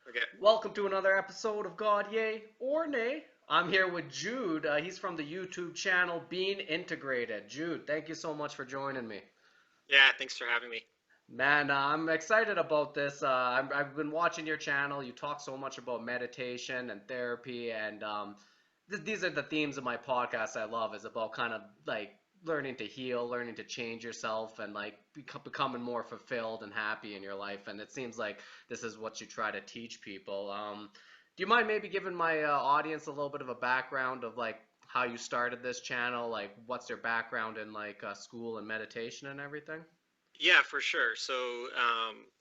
Okay. Welcome to another episode of God Yay or Nay. I'm here with Jude. He's from the YouTube channel Being Integrated. Jude, thank you so much for joining me. Yeah, thanks for having me. Man, I'm excited about this. I've been watching your channel. You talk so much about meditation and therapy, and these are the themes of my podcast. I love is about kind of like learning to heal, learning to change yourself, and like becoming more fulfilled and happy in your life. And it seems like this is what you try to teach people. Do you mind maybe giving my audience a little bit of a background of like how you started this channel, like what's your background in like school and meditation and everything? Yeah, for sure.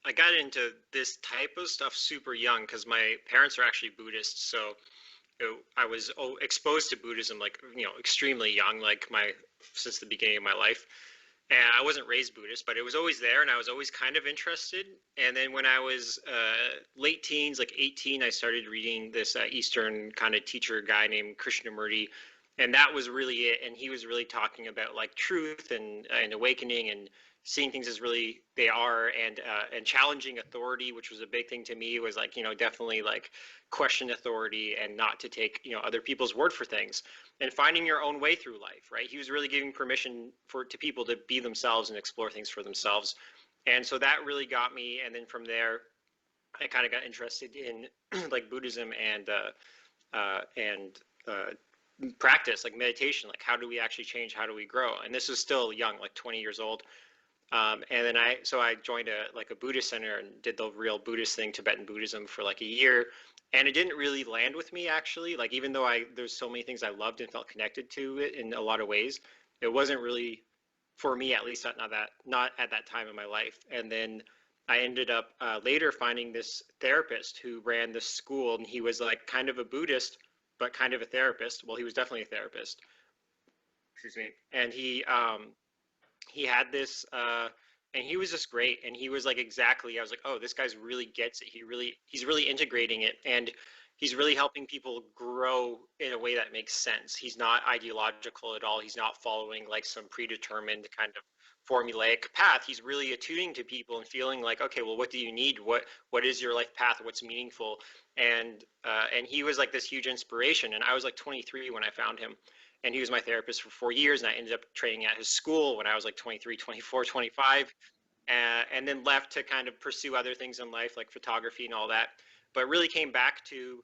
I got into this type of stuff super young because my parents are actually Buddhists. I was exposed to Buddhism like, extremely young, like my since the beginning of my life. And I wasn't raised Buddhist, but it was always there, and I was always kind of interested. And then when I was late teens, like 18, I started reading this Eastern kind of teacher guy named Krishnamurti, and that was really it. And he was really talking about like truth and awakening and seeing things as really they are, and challenging authority, which was a big thing to me. Was like definitely like question authority and not to take other people's word for things and finding your own way through life, right? He was really giving permission to people to be themselves and explore things for themselves. And so that really got me. And then from there, I kind of got interested in like Buddhism and practice, like meditation, like how do we actually change? How do we grow? And this is still young, like 20 years old. And then I joined a Buddhist center and did the real Buddhist thing, Tibetan Buddhism, for like a year. And it didn't really land with me actually. Like even though there's so many things I loved and felt connected to it in a lot of ways, it wasn't really for me, at least not at that time in my life. And then I ended up later finding this therapist who ran this school, and he was like kind of a Buddhist, but kind of a therapist. Well, he was definitely a therapist. Excuse me. And he had this and he was just great, and he was like exactly, I was like, oh, this guy's really gets it. He's really integrating it, and he's really helping people grow in a way that makes sense. He's not ideological at all. He's not following like some predetermined kind of formulaic path. He's really attuning to people and feeling like, okay, well, what do you need? What is your life path? What's meaningful? And he was like this huge inspiration, and I was like 23 when I found him, and he was my therapist for 4 years, and I ended up training at his school when I was like 23, 24, 25, and then left to kind of pursue other things in life like photography and all that, but really came back to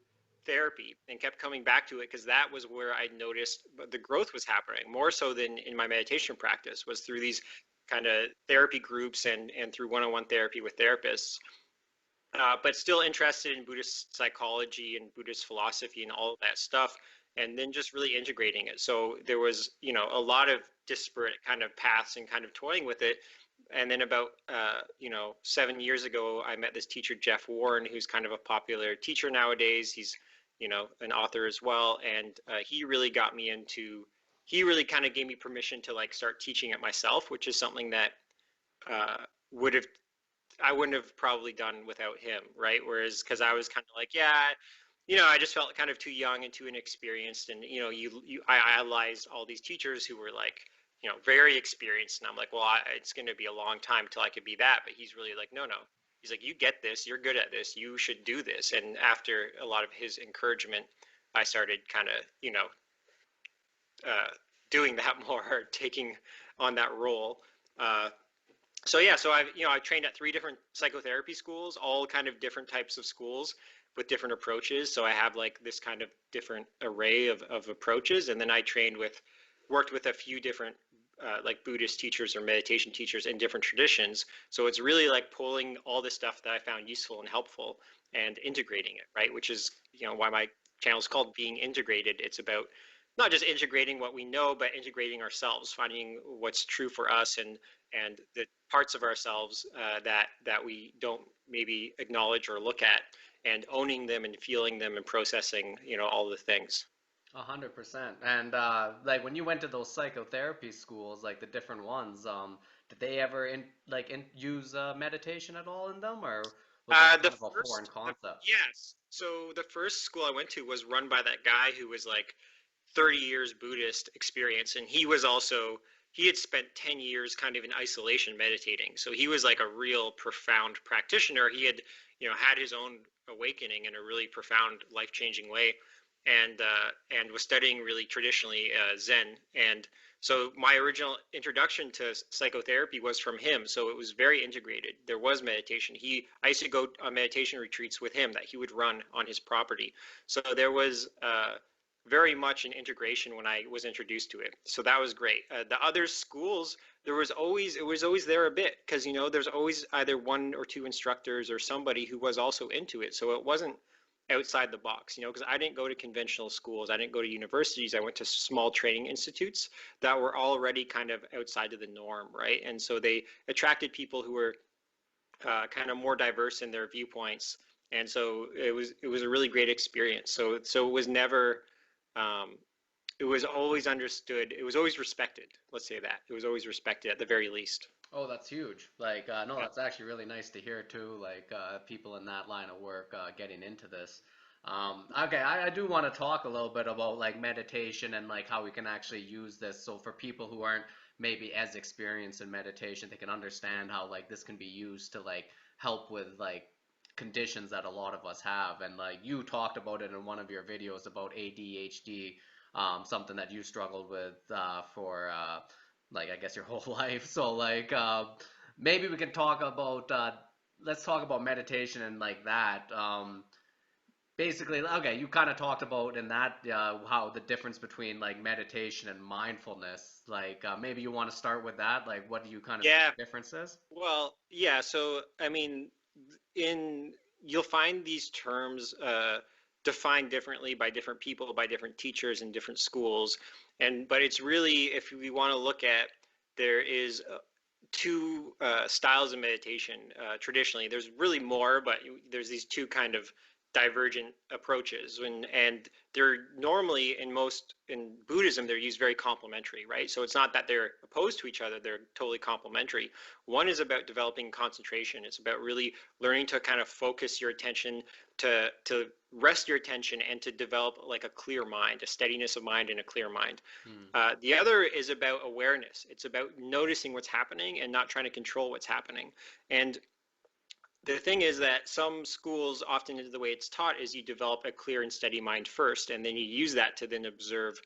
therapy and kept coming back to it because that was where I noticed the growth was happening more so than in my meditation practice, was through these kind of therapy groups and through one-on-one therapy with therapists, but still interested in Buddhist psychology and Buddhist philosophy and all of that stuff, and then just really integrating it. So there was, a lot of disparate kind of paths and kind of toying with it. And then about, 7 years ago, I met this teacher, Jeff Warren, who's kind of a popular teacher nowadays. He's, an author as well. And he really got me into, he really kind of gave me permission to like start teaching it myself, which is something that uh, would have I wouldn't have probably done without him, right? Whereas, because I was kind of like, yeah, I just felt kind of too young and too inexperienced, and I idolized all these teachers who were like, very experienced, and I'm like, well, it's going to be a long time till I could be that. But he's really like, no, no. He's like, you get this, you're good at this, you should do this. And after a lot of his encouragement, I started kind of, uh, doing that more, taking on that role. Uh, so yeah, so I trained at three different psychotherapy schools, all kind of different types of schools with different approaches. So I have like this kind of different array of approaches, and then I worked with a few different like Buddhist teachers or meditation teachers in different traditions. So it's really like pulling all the stuff that I found useful and helpful and integrating it, right? Which is why my channel is called Being Integrated. It's about not just integrating what we know, but integrating ourselves, finding what's true for us, and the parts of ourselves that we don't maybe acknowledge or look at, and owning them and feeling them and processing, all the things. 100%. And like when you went to those psychotherapy schools, like the different ones, did they ever use meditation at all in them, or was that The kind of a foreign first, concept? yes. So the first school I went to was run by that guy who was like 30 years Buddhist experience, and he had spent 10 years kind of in isolation meditating. So he was like a real profound practitioner. He had, had his own awakening in a really profound, life-changing way, and was studying really traditionally Zen. And so my original introduction to psychotherapy was from him. So it was very integrated. There was meditation. I used to go on meditation retreats with him that he would run on his property. So there was very much an integration when I was introduced to it. So that was great. The other schools, it was always there a bit, because there's always either one or two instructors or somebody who was also into it. So it wasn't outside the box, because I didn't go to conventional schools. I didn't go to universities. I went to small training institutes that were already kind of outside of the norm, right? And so they attracted people who were kind of more diverse in their viewpoints. And so it was a really great experience. So it was never, it was always understood. It was always respected. Let's say that it was always respected at the very least. Oh, that's huge. Like, no, that's actually really nice to hear too. Like, people in that line of work getting into this. Okay, I do want to talk a little bit about like meditation and like how we can actually use this. So for people who aren't maybe as experienced in meditation, they can understand how like this can be used to like help with like conditions that a lot of us have. And like you talked about it in one of your videos about ADHD, something that you struggled with for like I guess your whole life. So like maybe we can talk about let's talk about meditation and like that. Basically, okay, you kind of talked about in that how the difference between like meditation and mindfulness. Like maybe you want to start with that. Like what do you kind of see Yeah. the differences? Well, yeah. So I mean, in you'll find these terms defined differently by different people, by different teachers in different schools, and but it's really, if we want to look at, there is two styles of meditation traditionally. There's really more, but there's these two kind of divergent approaches, and they're normally in Buddhism they're used very complementary, right? So it's not that they're opposed to each other, they're totally complementary. One is about developing concentration. It's about really learning to kind of focus your attention, to rest your attention, and to develop like a clear mind, a steadiness of mind and a clear mind. Hmm. The other is about awareness. It's about noticing what's happening and not trying to control what's happening. And the thing is that some schools, often the way it's taught is you develop a clear and steady mind first, and then you use that to then observe,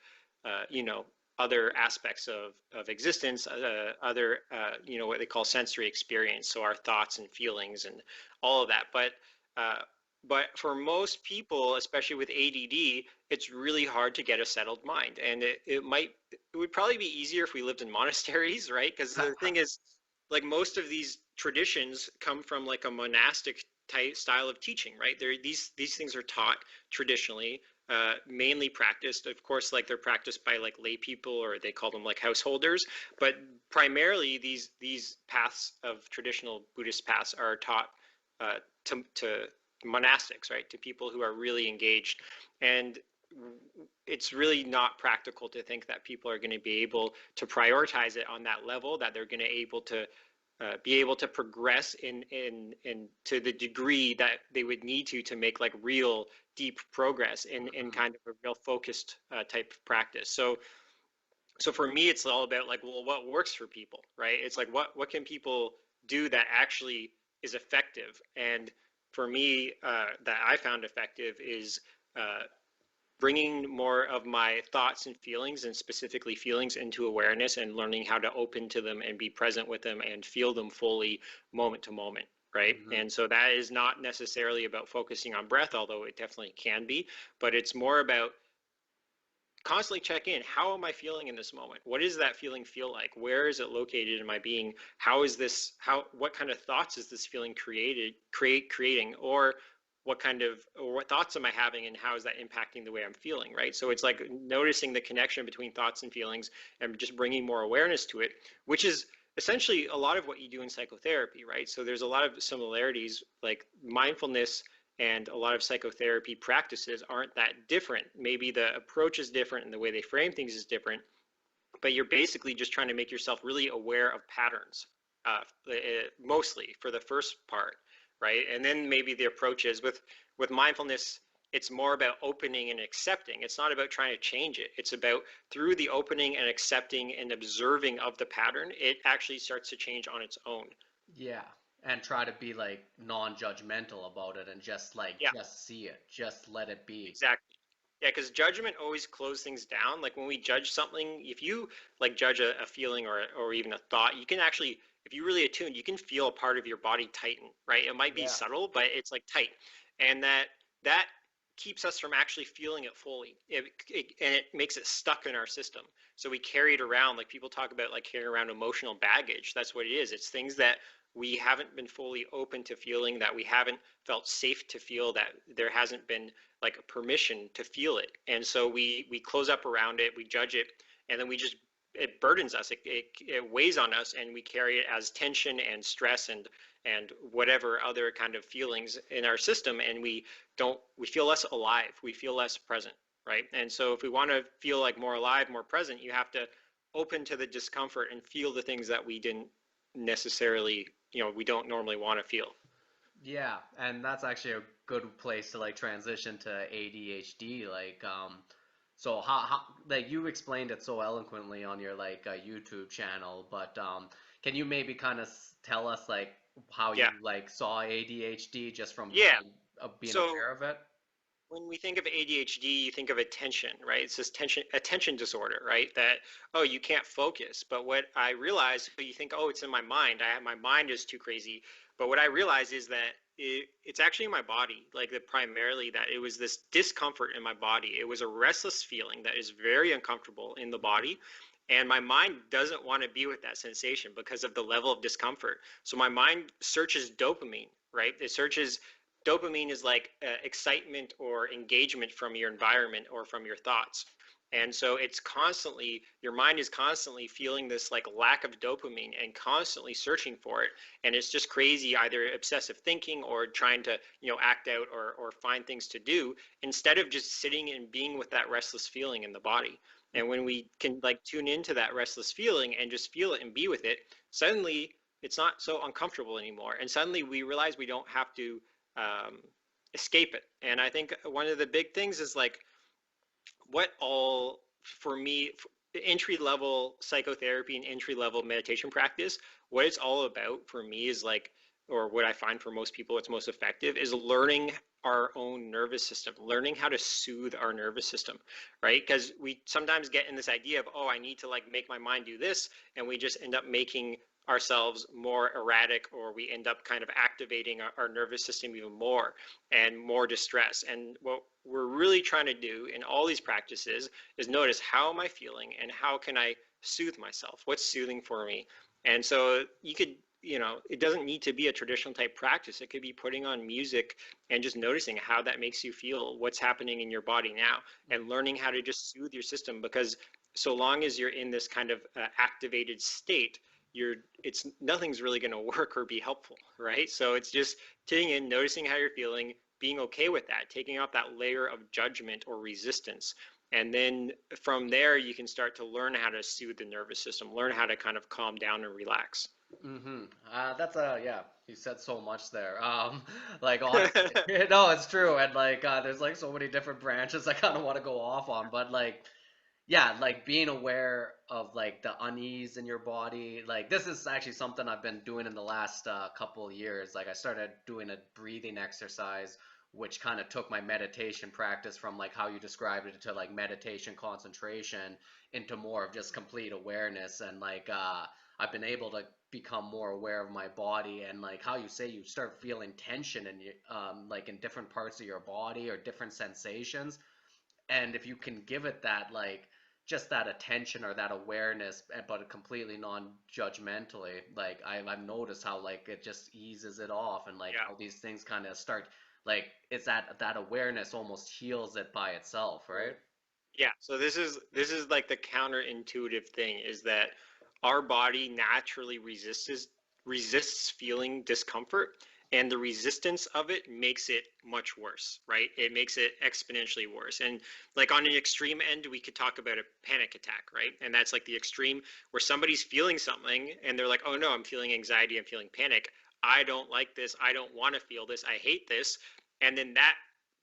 you know, other aspects of existence, other, what they call sensory experience. So our thoughts and feelings and all of that. Uh, but for most people, especially with ADD, it's really hard to get a settled mind. And it would probably be easier if we lived in monasteries, right? Because the thing is, like most of these traditions come from like a monastic type style of teaching, right? These things are taught traditionally, mainly practiced. Of course, like they're practiced by like lay people, or they call them like householders. But primarily, these paths of traditional Buddhist paths are taught to monastics, right? To people who are really engaged, and it's really not practical to think that people are going to be able to prioritize it on that level, that they're going to be able to progress in to the degree that they would need to make like real deep progress in Mhm. kind of a real focused type of practice. So for me, it's all about like, well, what works for people, right? It's like what can people do that actually is effective. And for me, that I found effective is uh, bringing more of my thoughts and feelings, and specifically feelings, into awareness, and learning how to open to them and be present with them and feel them fully, moment to moment, right? Mhm. And so that is not necessarily about focusing on breath, although it definitely can be, but it's more about constantly check in. How am I feeling in this moment? What does that feeling feel like? Where is it located in my being? How is this, what kind of thoughts is this feeling creating? Or what thoughts am I having, and how is that impacting the way I'm feeling, right? So it's like noticing the connection between thoughts and feelings, and just bringing more awareness to it, which is essentially a lot of what you do in psychotherapy, right? So there's a lot of similarities, like mindfulness and a lot of psychotherapy practices aren't that different. Maybe the approach is different and the way they frame things is different, but you're basically just trying to make yourself really aware of patterns, mostly for the first part, right? And then maybe the approach is with mindfulness, it's more about opening and accepting. It's not about trying to change it. It's about, through the opening and accepting and observing of the pattern, it actually starts to change on its own. Yeah. and try to be like non-judgmental about it and just like Yeah, just see it, just let it be. exactly. Yeah, because judgment always closes things down. Like when we judge something, if you like judge a feeling or even a thought, you can actually, if you really attune, you can feel a part of your body tighten, right? It might be Yeah. subtle, but it's like tight, and that keeps us from actually feeling it fully. And it makes it stuck in our system. So we carry it around. Like people talk about like carrying around emotional baggage. That's what it is. It's things that we haven't been fully open to feeling, that we haven't felt safe to feel, that there hasn't been like a permission to feel it. And so we close up around it, we judge it, and then we just, it burdens us, it weighs on us, and we carry it as tension and stress and whatever other kind of feelings in our system, and we feel less alive, we feel less present, right? And so if we want to feel like more alive, more present, you have to open to the discomfort and feel the things that we didn't necessarily, we don't normally want to feel. Yeah, and that's actually a good place to like transition to ADHD. Like, so how like you explained it so eloquently on your like YouTube channel, but can you maybe kind of tell us like how Yeah. you like saw ADHD just from Yeah. being So aware of it? when we think of ADHD, you think of attention, right? It's this attention disorder, right? That, oh, you can't focus. But what I realized, you think, oh, it's in my mind. My mind is too crazy. But what I realized is that it's actually in my body, like that primarily that it was this discomfort in my body. It was a restless feeling that is very uncomfortable in the body. And my mind doesn't want to be with that sensation because of the level of discomfort. So my mind searches dopamine, right? It searches, dopamine is like excitement or engagement from your environment or from your thoughts. And so it's constantly, your mind is constantly feeling this like lack of dopamine and constantly searching for it. And it's just crazy, either obsessive thinking or trying to, act out or find things to do instead of just sitting and being with that restless feeling in the body. And when we can like tune into that restless feeling and just feel it and be with it, suddenly it's not so uncomfortable anymore. And suddenly we realize we don't have to um, escape it. And I think one of the big things is like what all, for me, entry level psychotherapy and entry level meditation practice, what it's all about for me is like, or what I find for most people it's most effective is learning our own nervous system, learning how to soothe our nervous system, right? Because we sometimes get in this idea of, oh, I need to like make my mind do this, and we just end up making ourselves more erratic, or we end up kind of activating our nervous system even more and more distress. And what we're really trying to do in all these practices is notice, how am I feeling and how can I soothe myself? What's soothing for me? And so you could, it doesn't need to be a traditional type practice. It could be putting on music and just noticing how that makes you feel, what's happening in your body now, and learning how to just soothe your system. Because so long as you're in this kind of activated state, it's nothing's really going to work or be helpful, right? So it's just tuning in, noticing how you're feeling, being okay with that, taking off that layer of judgment or resistance. And then from there, you can start to learn how to soothe the nervous system, learn how to kind of calm down and relax. Mm-hmm. That's yeah. You said so much there. Like honestly, no, it's true. And like, there's like so many different branches I kind of want to go off on, but like, yeah, like being aware of like the unease in your body. Like this is actually something I've been doing in the last couple of years. Like I started doing a breathing exercise, which kind of took my meditation practice from like how you described it to like meditation concentration into more of just complete awareness. And like I've been able to become more aware of my body and like how you say you start feeling tension in you like in different parts of your body or different sensations, and if you can give it that like just that attention or that awareness, but completely non-judgmentally, like I've noticed how like it just eases it off, and like Yeah. how these things kind of start, like it's that awareness almost heals it by itself, right? Yeah, so this is like the counterintuitive thing is that our body naturally resists feeling discomfort, and the resistance of it makes it much worse, right? It makes it exponentially worse. And like on an extreme end, we could talk about a panic attack, right? And that's like the extreme where somebody's feeling something and they're like, "Oh no, I'm feeling anxiety, I'm feeling panic. I don't like this. I don't want to feel this. I hate this." And then that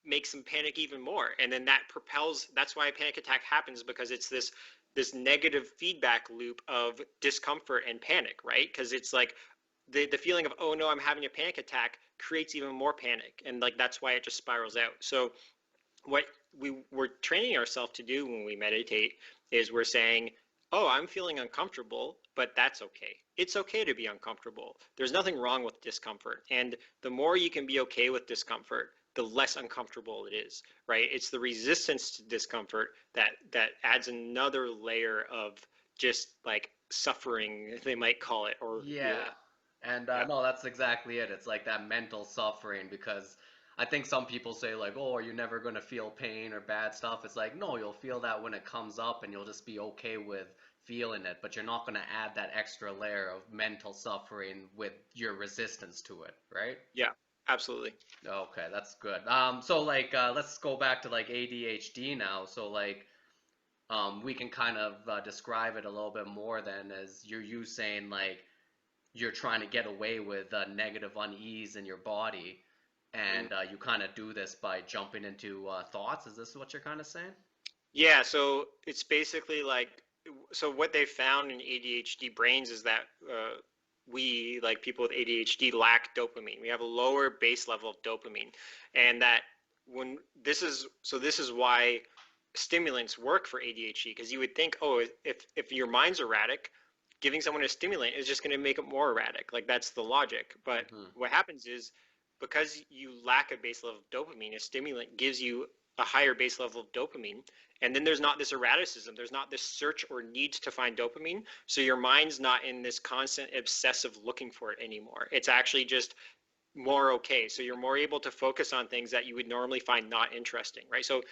makes them panic even more, and then that propels, that's why a panic attack happens, because it's this negative feedback loop of discomfort and panic, right? Because it's like the feeling of, oh no, I'm having a panic attack, creates even more panic, and like that's why it just spirals out. So what we're training ourselves to do when we meditate is we're saying, oh, I'm feeling uncomfortable, but that's okay. It's okay to be uncomfortable. There's nothing wrong with discomfort. And the more you can be okay with discomfort, the less uncomfortable it is, right? It's the resistance to discomfort that adds another layer of just like suffering, they might call it, or Yeah. And yeah. no, that's exactly it. It's like that mental suffering because I think some people say like, "Oh, are you never going to feel pain or bad stuff?" It's like, "No, you'll feel that when it comes up and you'll just be okay with feeling it, but you're not going to add that extra layer of mental suffering with your resistance to it, right?" Yeah, absolutely. Okay, that's good. So like let's go back to like ADHD now. So like we can kind of describe it a little bit more then as you saying like you're trying to get away with negative unease in your body, Mm. and you kind of do this by jumping into thoughts. Is this what you're kind of saying? Yeah, so it's basically like, so what they found in ADHD brains is that we, like people with ADHD, lack dopamine. We have a lower base level of dopamine, and that when this is why stimulants work for ADHD, because you would think, oh, if your mind's erratic, giving someone a stimulant is just going to make it more erratic. Like that's the logic. But Hmm. what happens is because you lack a base level of dopamine, a stimulant gives you a higher base level of dopamine, and then there's not this erraticism, there's not this search or need to find dopamine, so your mind's not in this constant obsessive looking for it anymore. It's actually just more okay, so you're more able to focus on things that you would normally find not interesting, right? So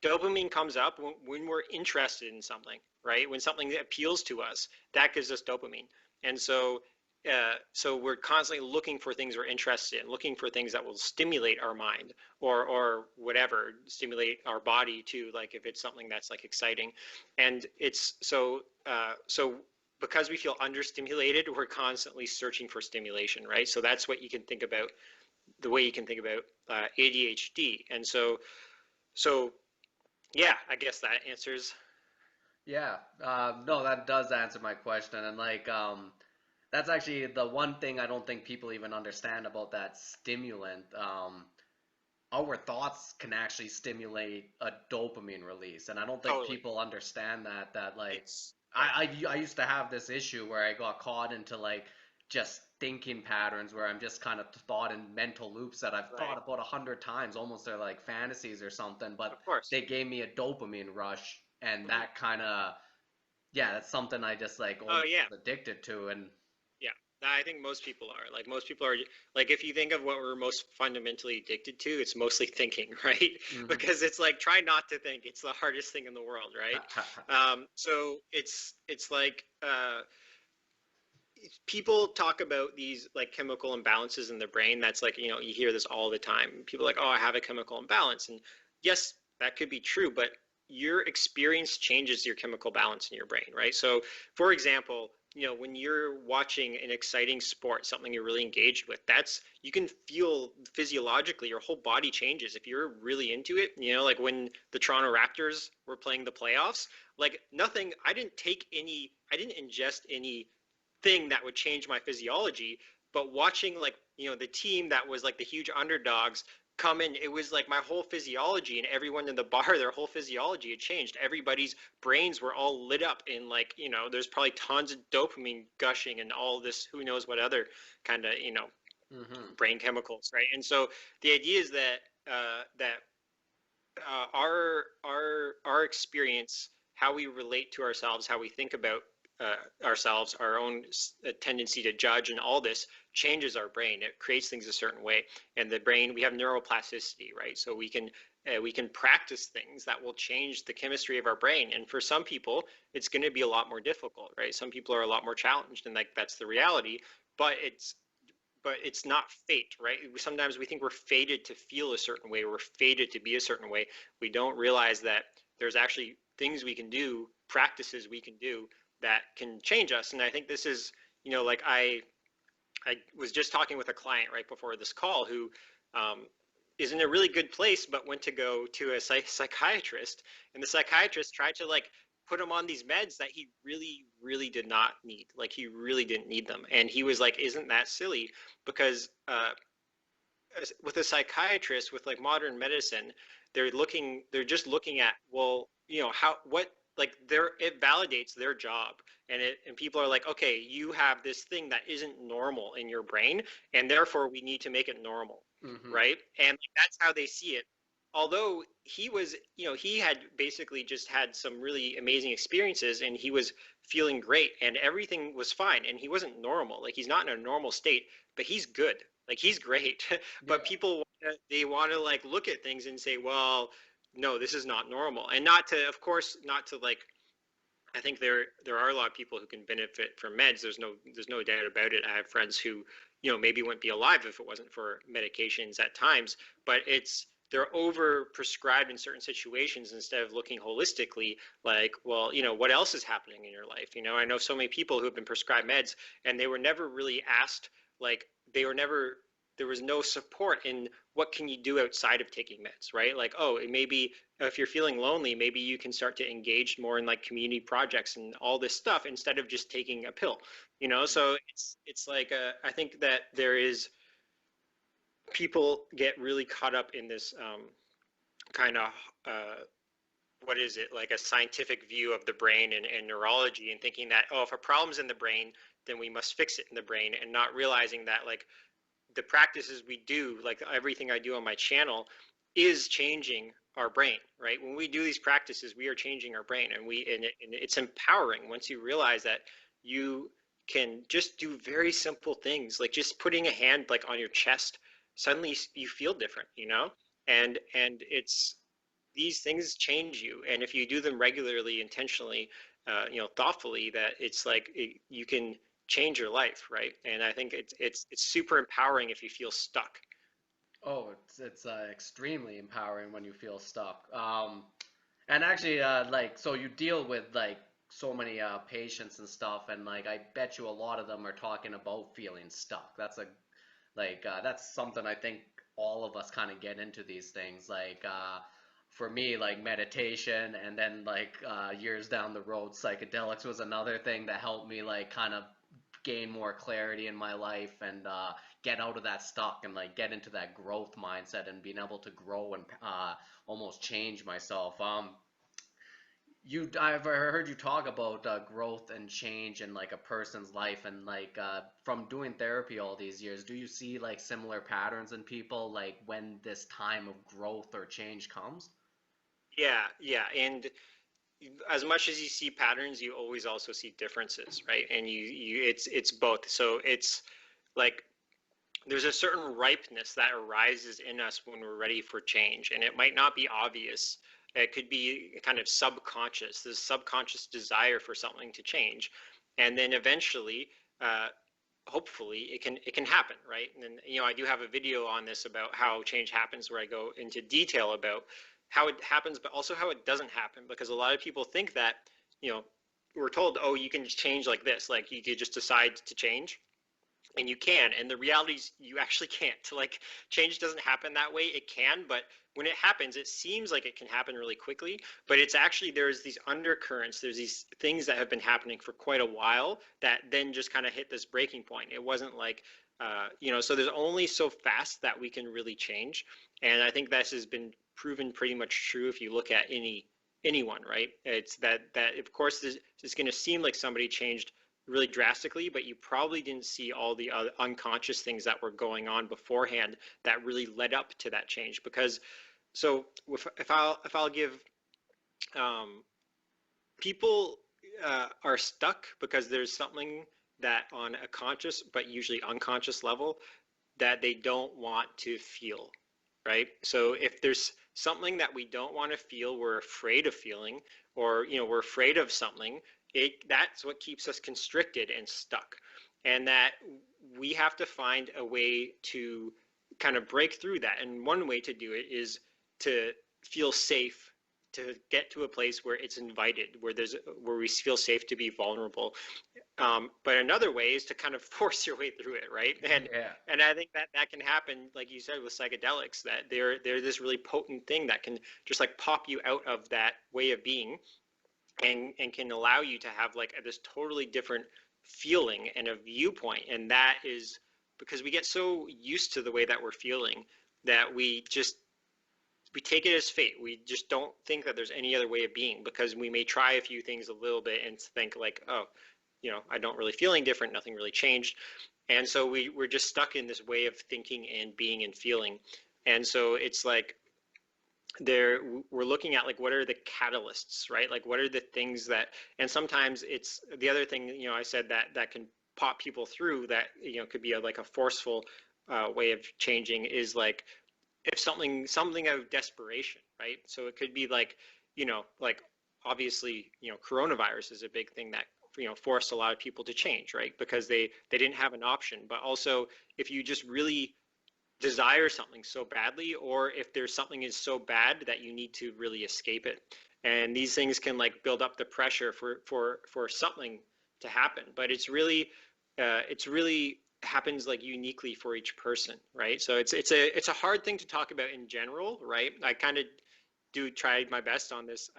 dopamine comes up when we're interested in something, right? When something appeals to us, that gives us dopamine. And so we're constantly looking for things we're interested in, looking for things that will stimulate our mind, or whatever, stimulate our body too, like if it's something that's like exciting. And it's so because we feel understimulated, we're constantly searching for stimulation, right? So that's what you can think about, the way you can think about ADHD. And so yeah, I guess that answers. Yeah, no, that does answer my question, and like, that's actually the one thing I don't think people even understand about that stimulant. Our thoughts can actually stimulate a dopamine release, and I don't think Totally. people understand that. That like, It's yeah, I used to have this issue where I got caught into like just thinking patterns where I'm just kind of thought in mental loops that I've thought right. about 100 times, almost they're like fantasies or something, but Of course. they gave me a dopamine rush, and Hmm. that kind of, yeah, that's something I just like Oh almost yeah, was addicted to, and yeah. I think most people are. Like most people are like, if you think of what we're most fundamentally addicted to, it's mostly thinking, right? hmm. Because it's like try not to think. It's the hardest thing in the world, right? So it's like people talk about these like chemical imbalances in the brain. That's like, you hear this all the time. People are like, oh, I have a chemical imbalance. And yes, that could be true, but your experience changes your chemical balance in your brain, right? So, for example, when you're watching an exciting sport, something you're really engaged with, that's you can feel physiologically your whole body changes if you're really into it. Like when the Toronto Raptors were playing the playoffs, like nothing, I didn't ingest any thing that would change my physiology. But watching like, the team that was like the huge underdogs come in, it was like my whole physiology and everyone in the bar, their whole physiology had changed. Everybody's brains were all lit up in like, there's probably tons of dopamine gushing and all this, who knows what other kind of, hmm. brain chemicals, right? And so the idea is that our experience, how we relate to ourselves, how we think about ourselves, our own tendency to judge, and all this changes our brain. It creates things a certain way, and the brain, we have neuroplasticity, right? So we can practice things that will change the chemistry of our brain. And for some people, it's going to be a lot more difficult, right? Some people are a lot more challenged, and like that's the reality. But it's not fate, right? Sometimes we think we're fated to feel a certain way, we're fated to be a certain way. We don't realize that there's actually things we can do, practices we can do that can change us. And I think this is, like I was just talking with a client right before this call who um, is in a really good place, but went to go to a psychiatrist, and the psychiatrist tried to like put him on these meds that he really, really did not need. Like he really didn't need them. And he was like, isn't that silly? Because with a psychiatrist, with like modern medicine, they're just looking at, well, like it validates their job. And people are like, okay, you have this thing that isn't normal in your brain, and therefore we need to make it normal, Mm-hmm. right? And like, that's how they see it. Although he was, he had basically just had some really amazing experiences, and he was feeling great and everything was fine, and he wasn't normal. Like he's not in a normal state, but he's good. Like he's great. Yeah. But people, they want to like look at things and say, well, no, this is not normal. And not to, of course, not to like, I think there are a lot of people who can benefit from meds. There's no doubt about it. I have friends who, maybe wouldn't be alive if it wasn't for medications at times, but they're over prescribed in certain situations instead of looking holistically, like, well, what else is happening in your life? I know so many people who have been prescribed meds, and they were never really asked, like, they were never there was no support in what can you do outside of taking meds, right? Like, oh, it may be, if you're feeling lonely, maybe you can start to engage more in like community projects and all this stuff instead of just taking a pill. So it's like, I think that there is, people get really caught up in this kind of what is it, like a scientific view of the brain and neurology, and thinking that, oh, if a problem's in the brain, then we must fix it in the brain, and not realizing that, like, the practices we do, like everything I do on my channel, is changing our brain, right? When we do these practices, we are changing our brain, and it's empowering once you realize that you can just do very simple things, like just putting a hand like on your chest. Suddenly you feel different, and it's, these things change you, and if you do them regularly, intentionally, thoughtfully, that it's like you can change your life, right? And I think it's super empowering if you feel stuck. Oh, it's extremely empowering when you feel stuck. And actually, like, so you deal with like so many patients and stuff, and like I bet you a lot of them are talking about feeling stuck. That's something I think all of us kind of get into these things. Like for me, like meditation, and then like years down the road, psychedelics was another thing that helped me like kind of gain more clarity in my life and get out of that stuck and like get into that growth mindset and being able to grow and almost change myself. I've heard you talk about growth and change in like a person's life, and like from doing therapy all these years, do you see like similar patterns in people like when this time of growth or change comes? Yeah, yeah, and as much as you see patterns, you always also see differences, right? And it's both. So it's like there's a certain ripeness that arises in us when we're ready for change, and it might not be obvious. It could be kind of subconscious, this subconscious desire for something to change, and then eventually, uh, hopefully, it can happen, right? And then, I do have a video on this about how change happens, where I go into detail about how it happens, but also how it doesn't happen, because a lot of people think that, you know, we're told, oh, you can change like this, like you could just decide to change, and you can, and the reality is you actually can't. Like, change doesn't happen that way. It can, but when it happens, it seems like it can happen really quickly, but it's actually, there's these undercurrents, there's these things that have been happening for quite a while that then just kind of hit this breaking point. It wasn't like, so there's only so fast that we can really change, and I think this has been proven pretty much true if you look at anyone, right? It's that of course this is going to seem like somebody changed really drastically, but you probably didn't see all the other unconscious things that were going on beforehand that really led up to that change. Because, so if I'll give, um, people are stuck because there's something that on a conscious but usually unconscious level that they don't want to feel, right? So if there's something that we don't want to feel, we're afraid of feeling, or we're afraid of something, that's what keeps us constricted and stuck. And that we have to find a way to kind of break through that. And one way to do it is to feel safe, to get to a place where it's invited, where we feel safe to be vulnerable. But another way is to kind of force your way through it, right? And Yeah. and I think that that can happen, like you said, with psychedelics, that they're this really potent thing that can just like pop you out of that way of being and can allow you to have like this totally different feeling and a viewpoint. And that is because we get so used to the way that we're feeling that we take it as fate. We just don't think that there's any other way of being, because we may try a few things a little bit and think like, oh, I don't really feel any different, nothing really changed. And so we're just stuck in this way of thinking and being and feeling. And so it's like there we're looking at like what are the catalysts, right? Like what are the things that, and sometimes it's the other thing, I said that can pop people through that, could be like a forceful way of changing, is like if something out of desperation, right? So it could be like, like obviously, coronavirus is a big thing that forced a lot of people to change, right? Because they didn't have an option. But also, if you just really desire something so badly, or if there's something is so bad that you need to really escape it, and these things can like build up the pressure for something to happen. But it's really happens like uniquely for each person, right? So it's a hard thing to talk about in general, right? I kind of do try my best on this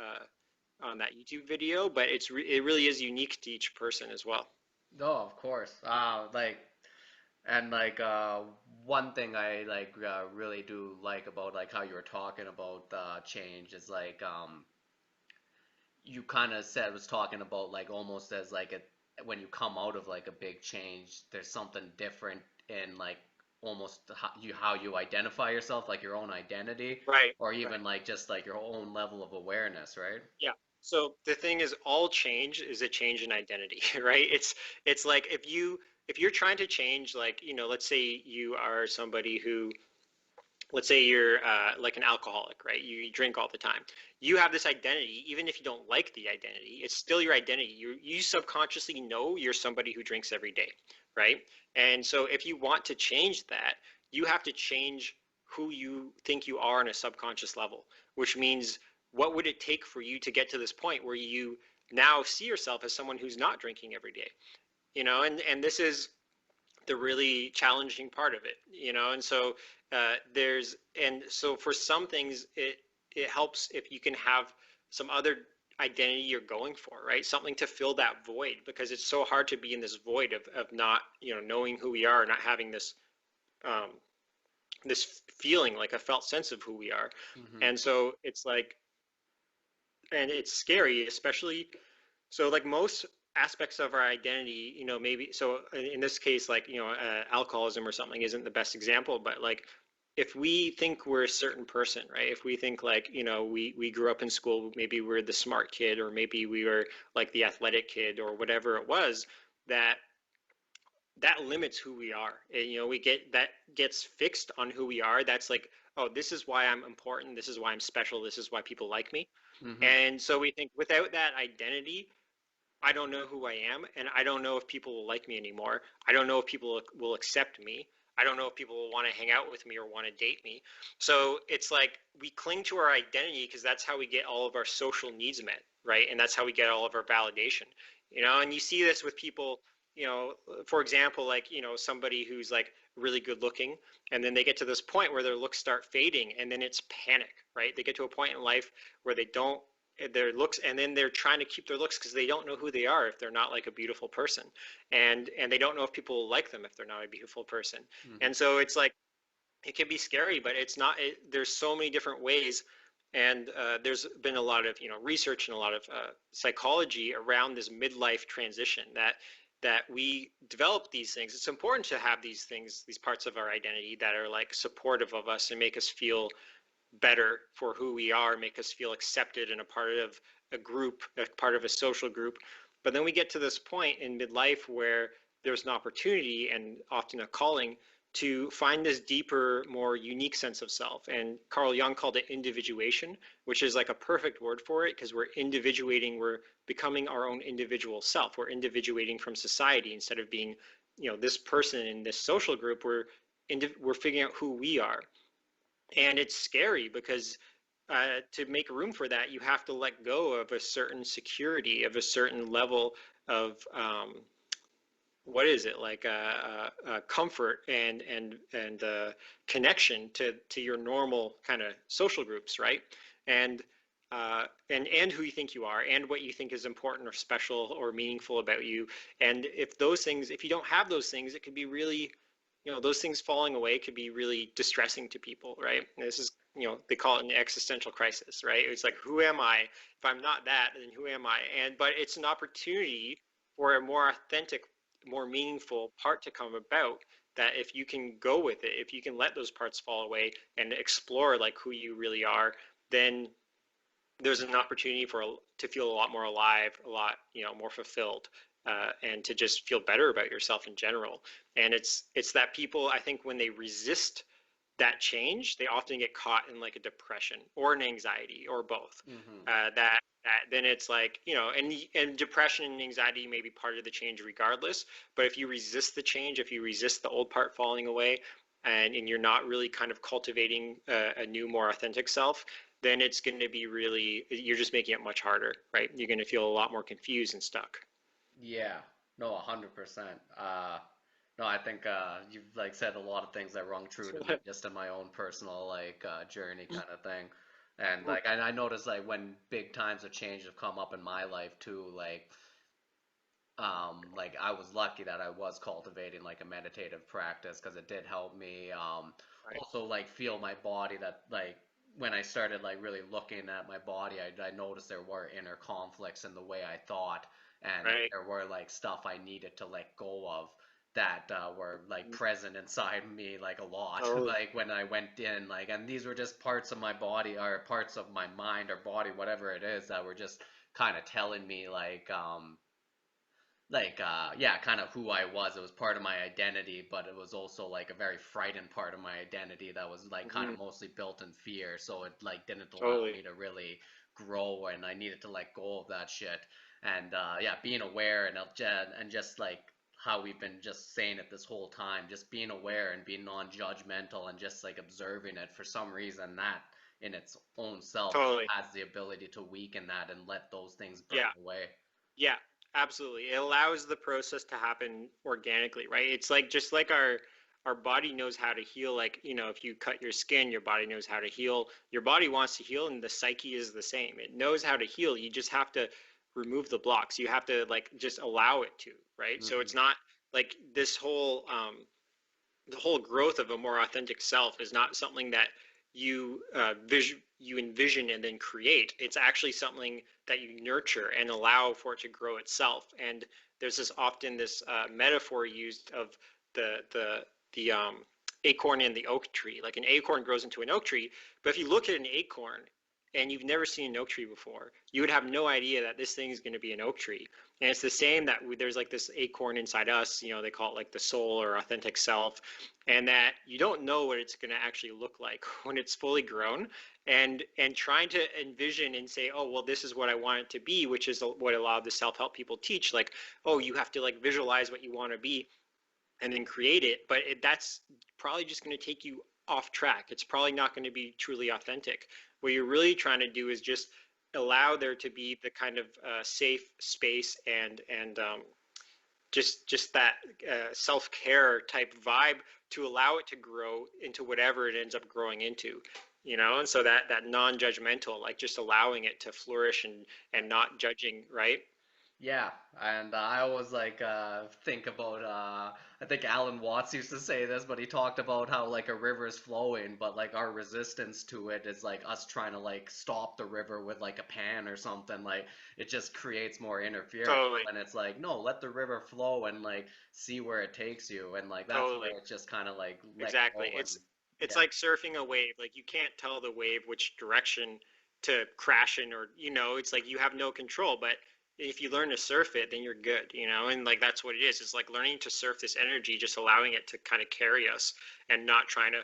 on that YouTube video, but it really is unique to each person as well. Oh, of course. And like one thing I like really do like about like how you were talking about change is like you kind of said was talking about like almost as like a when you come out of like a big change, there's something different in like almost how you identify yourself, like your own identity, Right, or right. even like just like your own level of awareness, right? Yeah. So the thing is, all change is a change in identity, right? It's like if you're trying to change, like, let's say you are somebody who, let's say you're like an alcoholic, right? You drink all the time. You have this identity, even if you don't like the identity, it's still your identity. You subconsciously know you're somebody who drinks every day, right? And so if you want to change that, you have to change who you think you are on a subconscious level, which means what would it take for you to get to this point where you now see yourself as someone who's not drinking every day, and this is the really challenging part of it, and so for some things it helps if you can have some other identity you're going for, right? Something to fill that void, because it's so hard to be in this void of not, knowing who we are, not having um, this feeling, like a felt sense of who we are. Mm-hmm. And so it's like, and it's scary, especially, so like most aspects of our identity, maybe, so in this case, like, alcoholism or something isn't the best example, but like if we think we're a certain person, right? If we think like, we grew up in school, maybe we're the smart kid, or maybe we were like the athletic kid, or whatever it was, that that limits who we are. And, we get that gets fixed on who we are. That's like, oh, this is why I'm important. This is why I'm special. This is why people like me. Mm-hmm. And so we think without that identity, I don't know who I am, and I don't know if people will like me anymore. I don't know if people will accept me. I don't know if people will want to hang out with me or want to date me. So it's like we cling to our identity because that's how we get all of our social needs met, right? And that's how we get all of our validation, and you see this with people, for example, like, somebody who's like really good looking, and then they get to this point where their looks start fading, and then it's panic, right? They get to a point in life where they don't their looks, and then they're trying to keep their looks because they don't know who they are if they're not like a beautiful person, and they don't know if people will like them if they're not a beautiful person. Mm-hmm. And so it's like it can be scary, but it's not there's so many different ways. And there's been a lot of research and a lot of psychology around this midlife transition, that we develop these things. It's important to have these things, these parts of our identity that are like supportive of us and make us feel better for who we are, make us feel accepted and a part of a group, a part of a social group. But then we get to this point in midlife where there's an opportunity and often a calling to find this deeper, more unique sense of self. And Carl Jung called it individuation, which is like a perfect word for it, because we're individuating, we're becoming our own individual self. We're individuating from society instead of being, this person in this social group. We're figuring out who we are. And it's scary because to make room for that, you have to let go of a certain security, of a certain level of what is it, like comfort and connection to your normal kind of social groups, right? And and who you think you are, and what you think is important or special or meaningful about you. And if those things, if you don't have those things, it could be really, those things falling away could be really distressing to people, right? And this is, they call it an existential crisis, right? It's like, who am I? If I'm not that, then who am I? But it's an opportunity for a more authentic, more meaningful part to come about, that if you can go with it, if you can let those parts fall away and explore like who you really are, then there's an opportunity to feel a lot more alive, a lot more fulfilled, and to just feel better about yourself in general. And it's that people, I think, when they resist that change, they often get caught in like a depression or an anxiety or both. Mm-hmm. That then it's like, and depression and anxiety may be part of the change regardless. But if you resist the change, if you resist the old part falling away, and you're not really kind of cultivating a new, more authentic self, then it's going to be really, you're just making it much harder, right? You're going to feel a lot more confused and stuck. Yeah, no, 100%. No, I think you've like said a lot of things that rung true to me just in my own personal like journey kind of thing. And I noticed like when big times of change have come up in my life too, like I was lucky that I was cultivating like a meditative practice because it did help me Right, also like feel my body that like when I started like really looking at my body, I noticed there were inner conflicts in the way I thought, and right. there were like stuff I needed to let go of that were like present inside me like a lot Totally. like when I went in like, and these were just parts of my body or parts of my mind or body, whatever it is, that were just kind of telling me yeah, kind of who I was. It was part of my identity, but it was also like a very frightened part of my identity that was like kind Hmm. of mostly built in fear, so it like didn't allow Totally. me to really grow, and I needed to let go of that shit. And yeah, being aware and just like how we've been just saying it this whole time, just being aware and being non-judgmental and just like observing it, for some reason that in its own self Totally. has the ability to weaken that and let those things burn Yeah. away. Yeah, absolutely. It allows the process to happen organically, right? It's like, just like our body knows how to heal. Like, if you cut your skin, your body knows how to heal. Your body wants to heal, and the psyche is the same. It knows how to heal. You just have to remove the blocks. You have to like just allow it to, right? So it's Hmm. not like this whole the whole growth of a more authentic self is not something that you envision and then create. It's actually something that you nurture and allow for it to grow itself. And there's this metaphor used of the acorn and the oak tree. Like, an acorn grows into an oak tree, but if you look at an acorn and you've never seen an oak tree before, you would have no idea that this thing is going to be an oak tree. And it's the same, that there's like this acorn inside us, they call it like the soul or authentic self, and that you don't know what it's going to actually look like when it's fully grown. And trying to envision and say, oh well, this is what I want it to be, which is what a lot of the self-help people teach, like, oh, you have to like visualize what you want to be and then create it. But that's probably just going to take you off track. It's probably not going to be truly authentic. What you're really trying to do is just allow there to be the kind of safe space and just that self-care type vibe to allow it to grow into whatever it ends up growing into. And so that non-judgmental, like just allowing it to flourish and not judging, right? Yeah, and I always like think about I think Alan Watts used to say this, but he talked about how like a river is flowing, but like our resistance to it is like us trying to like stop the river with like a pan or something. Like it just creates more interference. Totally. And it's like, no, let the river flow and like see where it takes you. And like that's Totally. where it's just kind of like let Exactly. go and It's yeah. like surfing a wave. Like, you can't tell the wave which direction to crash in, or it's like you have no control. But if you learn to surf it, then you're good. And like that's what it is. It's like learning to surf this energy, just allowing it to kind of carry us and not trying to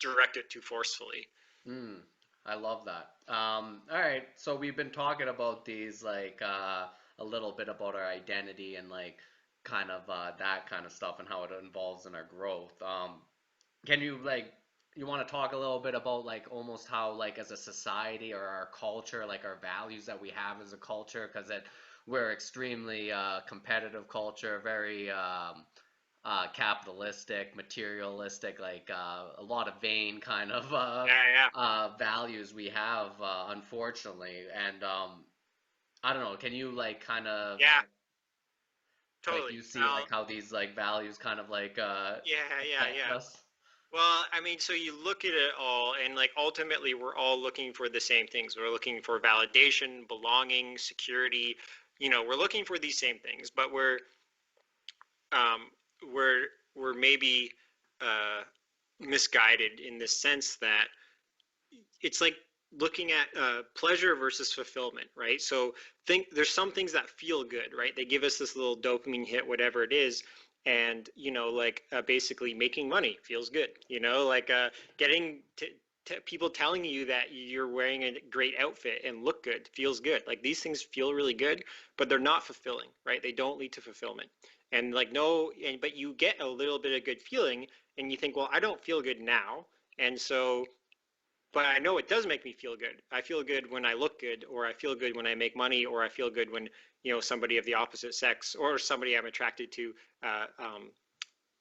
direct it too forcefully. Mm, I love that. All right, so we've been talking about these like a little bit about our identity and like kind of that kind of stuff and how it involves in our growth. Can you like you want to talk a little bit about like almost how like as a society or our culture, like our values that we have as a culture, because we're extremely competitive culture, very capitalistic, materialistic, like a lot of vain kind of Yeah, yeah, values we have, unfortunately. And I don't know, can you like kind of yeah, like totally. you see like how these like values kind of like Yeah, yeah, affect yeah. us? Well, I mean, so you look at it all, and like ultimately, we're all looking for the same things. We're looking for validation, belonging, security. We're looking for these same things, but um, we're we're maybe uh, misguided in the sense that it's like looking at pleasure versus fulfillment, right? So think there's some things that feel good, right? They give us this little dopamine hit, whatever it is. And like basically making money feels good. Like getting people telling you that you're wearing a great outfit and look good feels good. Like these things feel really good, but they're not fulfilling, right? They don't lead to fulfillment. And like no, but you get a little bit of good feeling, and you think, well, I don't feel good now, and so but I know it does make me feel good. I feel good when I look good, or I feel good when I make money, or I feel good when somebody of the opposite sex or somebody I'm attracted to uh, um,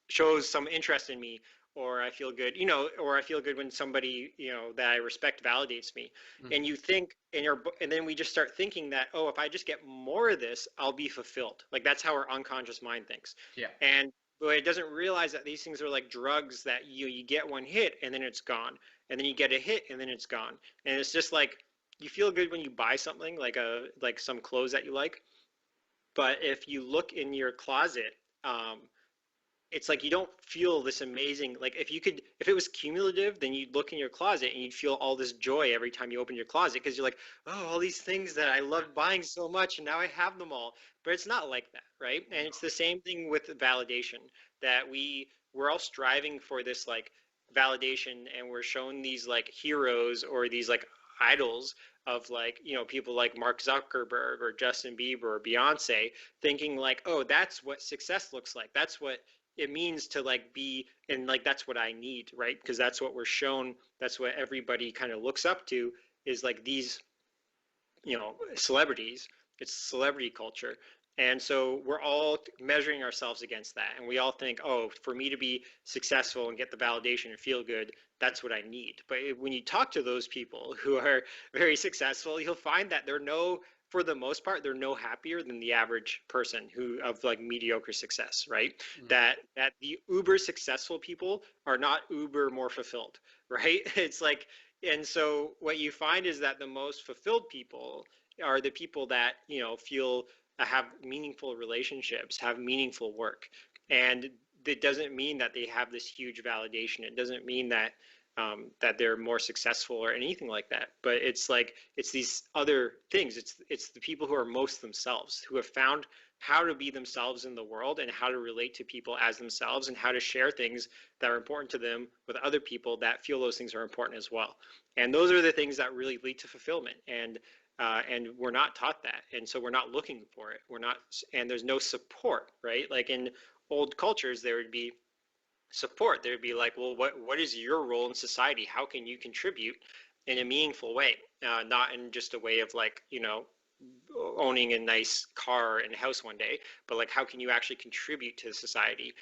shows some interest in me, or I feel good, or I feel good when somebody that I respect validates me. And Hmm. you think, and then we just start thinking that, oh, if I just get more of this, I'll be fulfilled. Like that's how our unconscious mind thinks. Yeah. And but it doesn't realize that these things are like drugs that you get one hit and then it's gone, and then you get a hit and then it's gone, and it's just like you feel good when you buy something like some clothes that you like, but if you look in your closet, um, it's like you don't feel this amazing, like if it was cumulative, then you'd look in your closet and you'd feel all this joy every time you open your closet because you're like, oh, all these things that I loved buying so much and now I have them all. But it's not like that, right? And it's the same thing with validation, that we're all striving for this like validation, and we're shown these like heroes or these like idols of like people like Mark Zuckerberg or Justin Bieber or Beyonce, thinking like, oh, that's what success looks like, that's what it means to like be, and like that's what I need, right? Because that's what we're shown, that's what everybody kind of looks up to, is like these celebrities. It's celebrity culture. And so we're all measuring ourselves against that, and we all think, oh, for me to be successful and get the validation and feel good, that's what I need. But when you talk to those people who are very successful, you'll find that for the most part, they're no happier than the average person who of like mediocre success, right? Hmm. That the uber successful people are not uber more fulfilled, right? It's like, and so what you find is that the most fulfilled people are the people that feel have meaningful relationships, have meaningful work. And it doesn't mean that they have this huge validation. It doesn't mean that that they're more successful or anything like that. But it's like it's these other things. It's the people who are most themselves, who have found how to be themselves in the world and how to relate to people as themselves and how to share things that are important to them with other people that feel those things are important as well. And those are the things that really lead to fulfillment. And we're not taught that, and so we're not looking for it. We're not, and there's no support, right? Like in old cultures, there would be support. There would be like, well, what is your role in society? How can you contribute in a meaningful way, not in just a way of like owning a nice car and house one day, but like how can you actually contribute to society?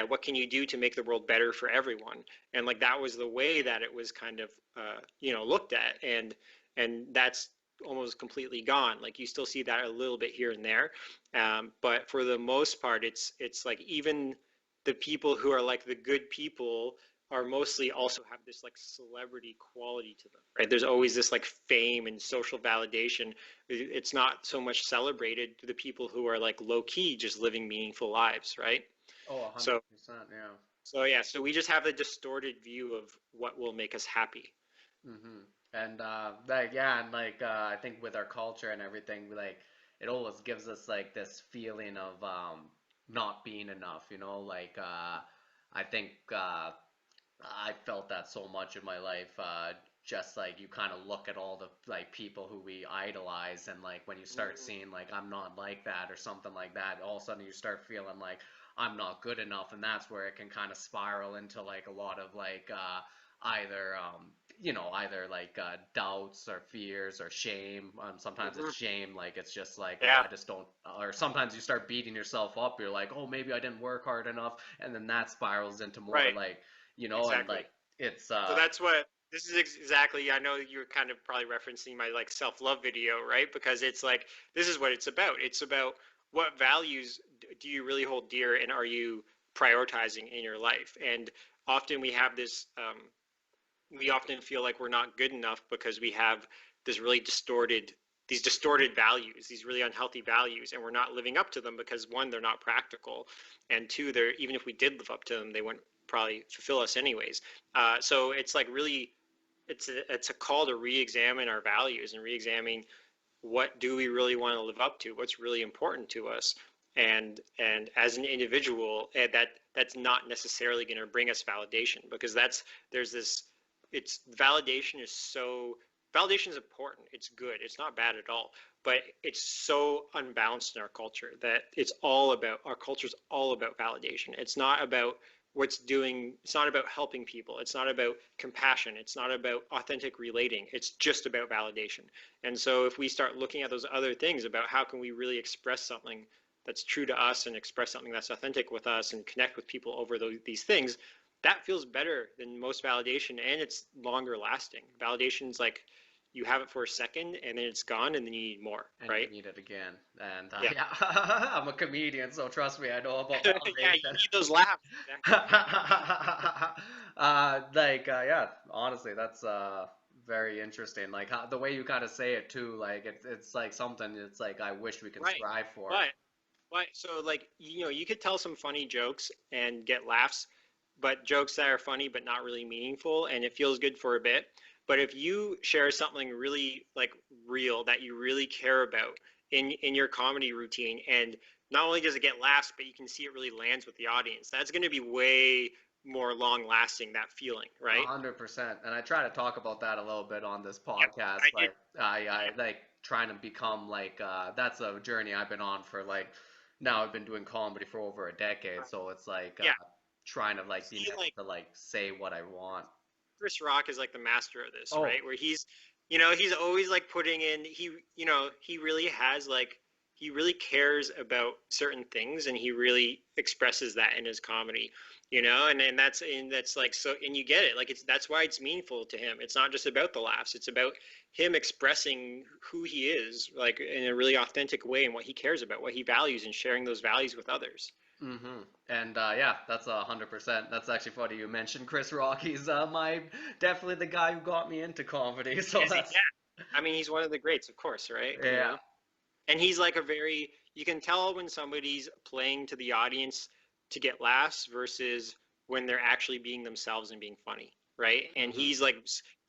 What can you do to make the world better for everyone? And like that was the way that it was kind of looked at, and that's almost completely gone. Like you still see that a little bit here and there, but for the most part, it's like even the people who are like the good people are mostly also have this like celebrity quality to them, right? There's always this like fame and social validation. It's not so much celebrated to the people who are like low key just living meaningful lives, right? Oh, So 100%, yeah. yeah, so we just have a distorted view of what will make us happy. Hmm. And like yeah, and like I think with our culture and everything, like it always gives us like this feeling of not being enough, you know? Like I think I felt that so much in my life. Just like you kind of look at all the like people who we idolize, and like when you start Mm, seeing like I'm not like that or something like that, all of a sudden you start feeling like I'm not good enough, and that's where it can kind of spiral into like a lot of like either either like doubts or fears or shame. Sometimes it's Mhm. shame, like it's just like, oh, Yeah, I just don't. Or sometimes you start beating yourself up. You're like, oh, maybe I didn't work hard enough, and then that spirals into more right, like, and exactly. like it's So that's what this is exactly. I know you're kind of probably referencing my like self-love video, right? Because it's like this is what it's about. It's about what values do you really hold dear and are you prioritizing in your life? And often we have this we often feel like we're not good enough because we have this really distorted values, these really unhealthy values, and we're not living up to them because one, they're not practical, and two, they're even if we did live up to them, they wouldn't probably fulfill us anyways. So it's like really, it's a call to re-examine our values and re-examine what do we really want to live up to, what's really important to us, and as an individual, that's not necessarily going to bring us validation because there's this it's validation is important, it's good, it's not bad at all, but it's so unbalanced in our culture that our culture is all about validation. It's not about it's not about helping people, it's not about compassion, it's not about authentic relating, it's just about validation. And so if we start looking at those other things about how can we really express something that's true to us and express something that's authentic with us and connect with people over these things, that feels better than most validation, and it's longer lasting. Validation's like you have it for a second and then it's gone and then you need more, and you right? need it again. And Yeah. yeah, I'm a comedian, so trust me, I know about Yeah, you validation. need those laughs. Exactly. Yeah, honestly, that's very interesting. Like how, the way you kind of say it too, like it's like something. It's like I wish we can Right. strive for. But so like you could tell some funny jokes and get laughs, but jokes that are funny but not really meaningful, and it feels good for a bit. But if you share something really like real that you really care about in your comedy routine, and not only does it get laughs, but you can see it really lands with the audience, that's going to be way more long lasting, that feeling, right? 100%. And I try to talk about that a little bit on this Yeah, podcast. I did. Like I like trying to become like that's a journey I've been on for like now I've been doing comedy for over a decade. So it's like Yeah. trying to like being See, able like to like say what I want. Chris Rock is like the master of this, Oh, right? Where he's always like putting in, he really has like, he really cares about certain things and he really expresses that in his comedy, and that's like, so, and you get it. Like that's why it's meaningful to him. It's not just about the laughs. It's about him expressing who he is, like in a really authentic way and what he cares about, what he values and sharing those values with others. and yeah, that's 100%. That's actually funny you mentioned Chris Rock. He's my definitely the guy who got me into comedy. So Is he? that's Yeah. I mean, he's one of the greats, of course, right? yeah. And he's like you can tell when somebody's playing to the audience to get laughs versus when they're actually being themselves and being funny, right? And hmm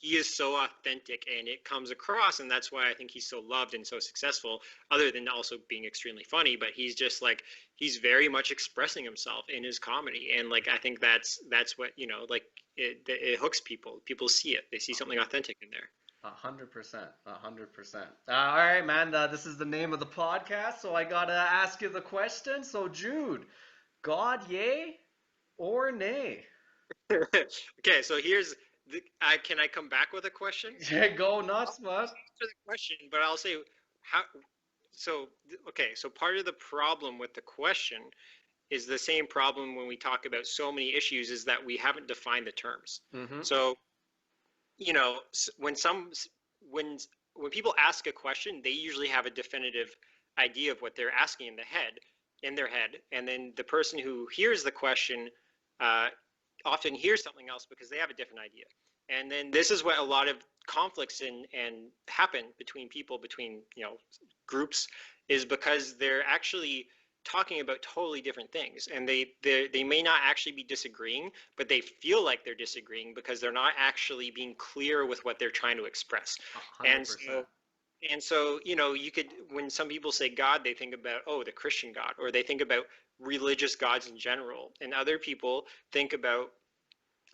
he is so authentic and it comes across, and that's why I think he's so loved and so successful, other than also being extremely funny. But he's just like, he's very much expressing himself in his comedy, and like I think that's what, like it hooks people. People see it, they see something authentic in there. 100%, 100%. All right, man. This is the name of the podcast, so I gotta ask you the question. So, Jude, God, yay or nay? Okay, so here's can I come back with a question? Yeah, go I'll nuts, man. answer the question, but I'll say how. So okay, so part of the problem with the question is the same problem when we talk about so many issues, is that we haven't defined the terms. Mm-hmm. So when when when people ask a question, they usually have a definitive idea of what they're asking in their head, and then the person who hears the question uh, often hears something else because they have a different idea. And then this is what a lot of conflicts and happen between people, between groups, is because they're actually talking about totally different things, and they may not actually be disagreeing, but they feel like they're disagreeing because they're not actually being clear with what they're trying to express. and 100%. so and so, you could, when some people say God, they think about, oh, the Christian God, or they think about religious gods in general, and other people think about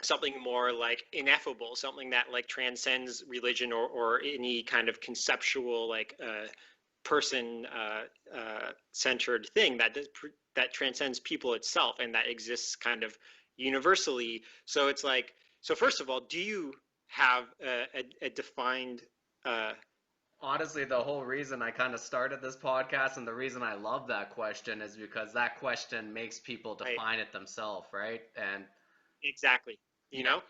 something more like ineffable, something that like transcends religion, or any kind of conceptual, like person centered thing that transcends people itself and that exists kind of universally. So it's like, so first of all, do you have a defined Honestly, the whole reason I kind of started this podcast and the reason I love that question is because that question makes people right, define it themselves, right? And exactly, you yeah. know.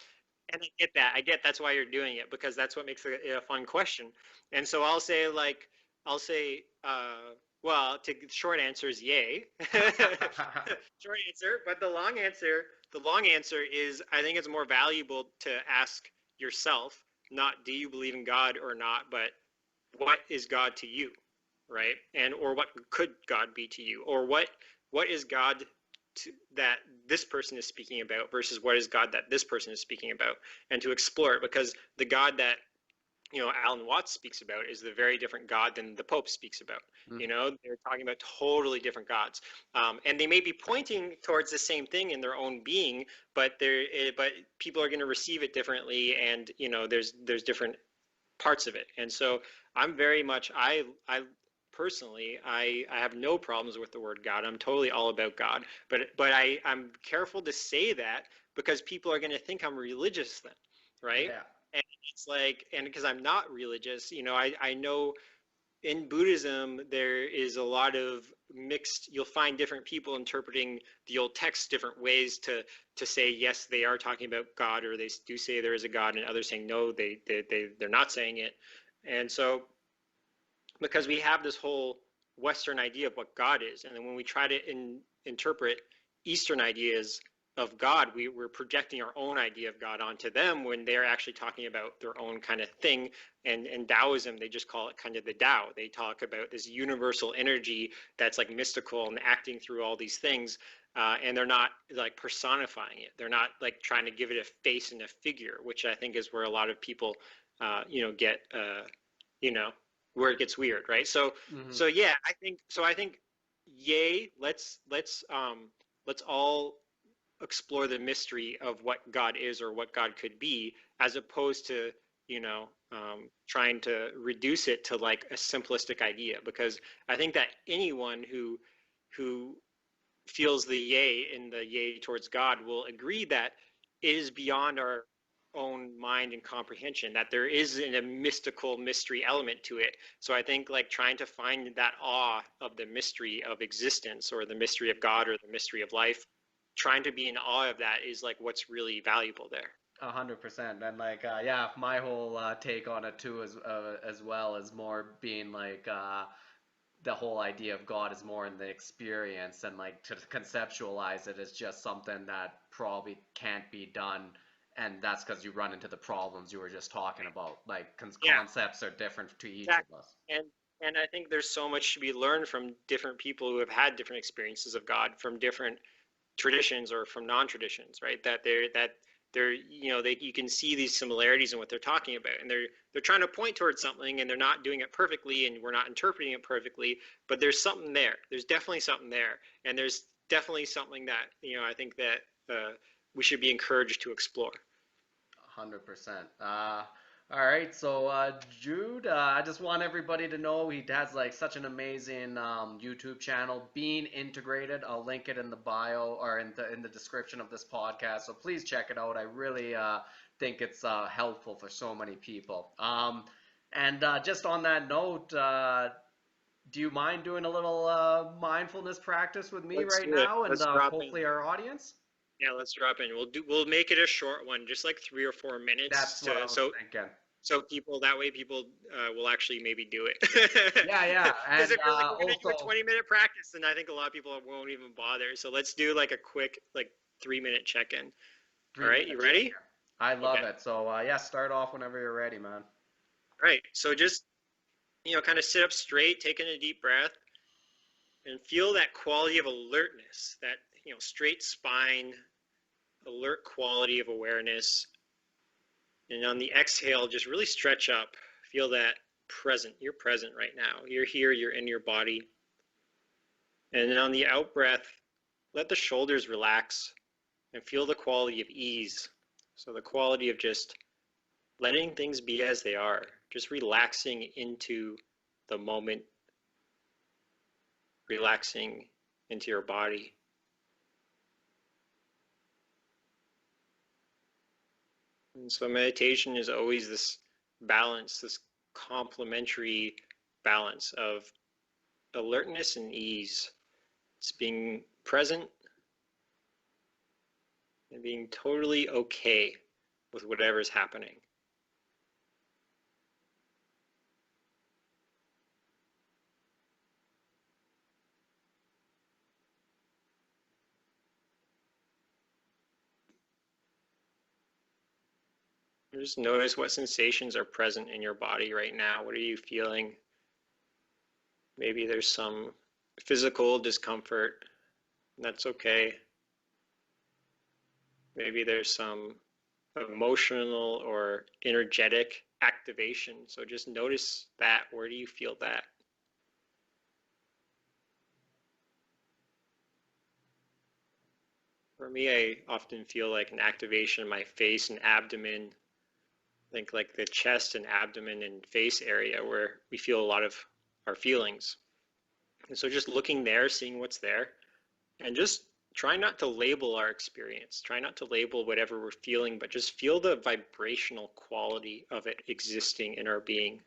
And I get that. I get that's why you're doing it, because that's what makes it a fun question. And so I'll say like I'll say well, to short answer is yay. Short answer, but the long answer is I think it's more valuable to ask yourself, not do you believe in God or not, but what is God to you, right? And or what could God be to you, or what is God that this person is speaking about versus what is God that this person is speaking about, and to explore it, because the God that Alan Watts speaks about is the very different God than the Pope speaks about. They're talking about totally different gods, and they may be pointing towards the same thing in their own being, but but people are going to receive it differently, and there's different parts of it. And so I'm very much I personally I have no problems with the word God. I'm totally all about God, but I'm careful to say that because people are going to think I'm religious then, right? Yeah. And it's like, and because I'm not religious, I know in Buddhism, there is a lot of mixed, you'll find different people interpreting the old text different ways to say, yes, they are talking about God, or they do say there is a God, and others saying, no, they're not saying it. And so, because we have this whole Western idea of what God is, and then when we try to interpret Eastern ideas of God, we're projecting our own idea of God onto them when they're actually talking about their own kind of thing. And in Taoism, they just call it kind of the Tao. They talk about this universal energy that's like mystical and acting through all these things. And they're not like personifying it. They're not like trying to give it a face and a figure, which I think is where a lot of people, get, you know, where it gets weird, right? So, Hmm. so yeah, I think, yay, let's all explore the mystery of what God is or what God could be, as opposed to trying to reduce it to like a simplistic idea. Because I think that anyone who feels the yay in the yay towards God will agree that it is beyond our own mind and comprehension, that there is a mystical mystery element to it. So I think like trying to find that awe of the mystery of existence, or the mystery of God, or the mystery of life, trying to be in awe of that is like what's really valuable there. 100%. And like, yeah, my whole take on it too, as well, is more being like, the whole idea of God is more in the experience, and like to conceptualize it is just something that probably can't be done. And that's because you run into the problems you were just talking about. Like, Yeah, concepts are different to each of exactly. us. And I think there's so much to be learned from different people who have had different experiences of God, from different traditions or from non-traditions, right? They're they, you can see these similarities in what they're talking about, and they're trying to point towards something, and they're not doing it perfectly, and we're not interpreting it perfectly, but there's something there. There's definitely something there, and there's definitely something that I think that we should be encouraged to explore. 100%. All right, so Jude, I just want everybody to know he has like such an amazing YouTube channel, Being Integrated. I'll link it in the bio, or in the description of this podcast. So please check it out. I really think it's helpful for so many people. And just on that note, do you mind doing a little mindfulness practice with me Let's right do it. now, and Let's drop in. hopefully our audience? Yeah, let's drop in. We'll make it a short one, just like 3 or 4 minutes, That's what I was thinking. so people, that way people will actually maybe do it. Yeah, yeah, Because and if you're like, we're gonna do a also 20-minute practice, then I think a lot of people won't even bother. So let's do like a quick, like, 3-minute check-in. All three right, you minute check ready? in. I Okay. love it. So yeah, start off whenever you're ready, man. All right. So just kind of sit up straight, taking a deep breath, and feel that quality of alertness, that straight spine, alert quality of awareness. And on the exhale, just really stretch up. Feel that present. You're present right now. You're here. You're in your body. And then on the out breath, let the shoulders relax and feel the quality of ease. So the quality of just letting things be as they are, just relaxing into the moment, relaxing into your body. And so meditation is always this balance, this complementary balance of alertness and ease. It's being present and being totally okay with whatever's happening. Just notice what sensations are present in your body right now. What are you feeling? Maybe there's some physical discomfort, and that's okay. Maybe there's some emotional or energetic activation. So just notice that. Where do you feel that? For me, I often feel like an activation in my face and abdomen. I think like the chest and abdomen and face area where we feel a lot of our feelings. And so just looking there, seeing what's there, and just try not to label our experience. Try not to label whatever we're feeling, but just feel the vibrational quality of it existing in our being.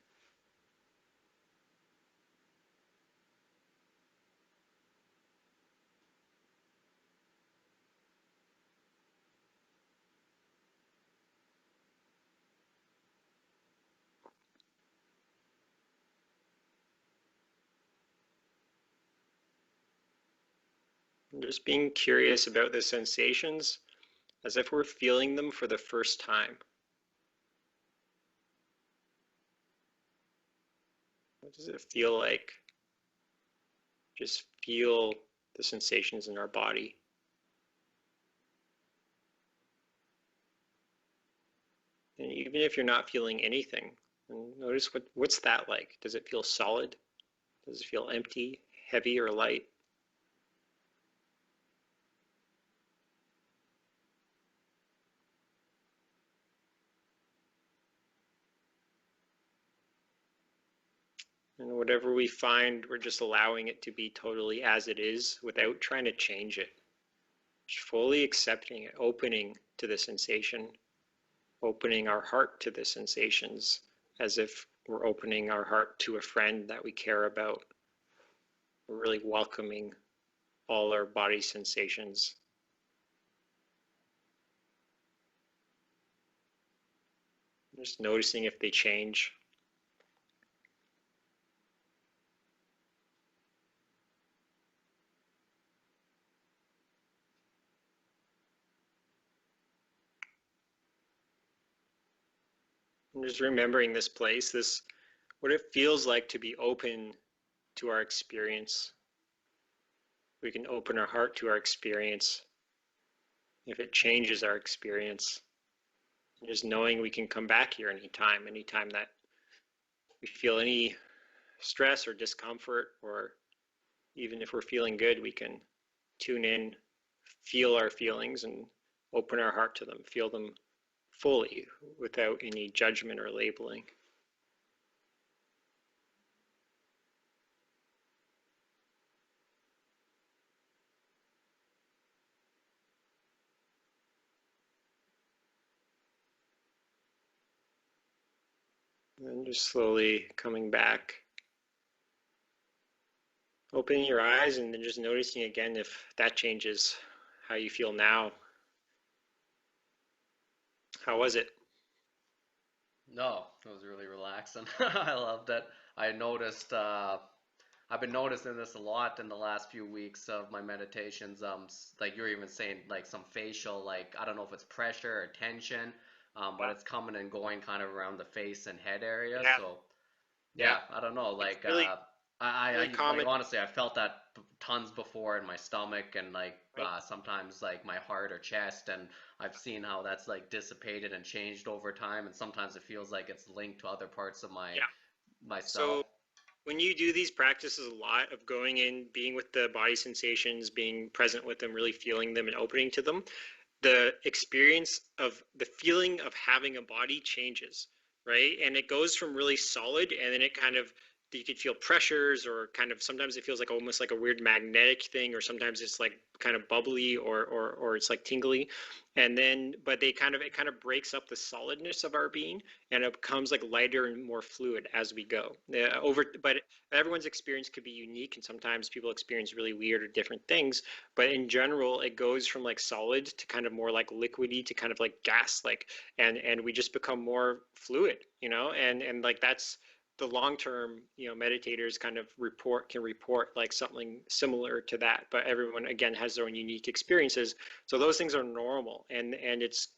And just being curious about the sensations as if we're feeling them for the first time. What does it feel like? Just feel the sensations in our body. And even if you're not feeling anything, notice what's that like? Does it feel solid? Does it feel empty, heavy, or light? And whatever we find, we're just allowing it to be totally as it is without trying to change it. Just fully accepting it, opening to the sensation, opening our heart to the sensations as if we're opening our heart to a friend that we care about. We're really welcoming all our body sensations. Just noticing if they change. And just remembering this place, what it feels like to be open to our experience. We can open our heart to our experience if it changes our experience. And just knowing we can come back here anytime that we feel any stress or discomfort, or even if we're feeling good, we can tune in, feel our feelings, and open our heart to them, feel them fully without any judgment or labeling. And then just slowly coming back, opening your eyes, and then just noticing again if that changes how you feel now. How was it? No, it was really relaxing. I loved it. I noticed, I've been noticing this a lot in the last few weeks of my meditations. Like you're even saying, like some facial, like I don't know if it's pressure or tension, but Yeah, it's coming and going kind of around the face and head area. yeah, So yeah. yeah, I don't know. It's Like, really, I really like common. honestly, I felt that tons before in my stomach and like Right? sometimes like my heart or chest, and I've seen how that's like dissipated and changed over time, and sometimes it feels like it's linked to other parts of Yeah. myself. So when you do these practices a lot of going in, being with the body sensations, being present with them, really feeling them and opening to them, the experience of the feeling of having a body changes, right? And it goes from really solid and then it kind of you could feel pressures, or kind of sometimes it feels like almost like a weird magnetic thing, or sometimes it's like kind of bubbly, or it's like tingly. And then but they kind of it kind of breaks up the solidness of our being, and it becomes like lighter and more fluid as we go. But everyone's experience could be unique, and sometimes people experience really weird or different things. But in general, it goes from like solid to kind of more like liquidy to kind of like gas, like, and we just become more fluid, and like that's the long term, meditators kind of can report like something similar to that, but everyone again has their own unique experiences. So those things are normal, and it's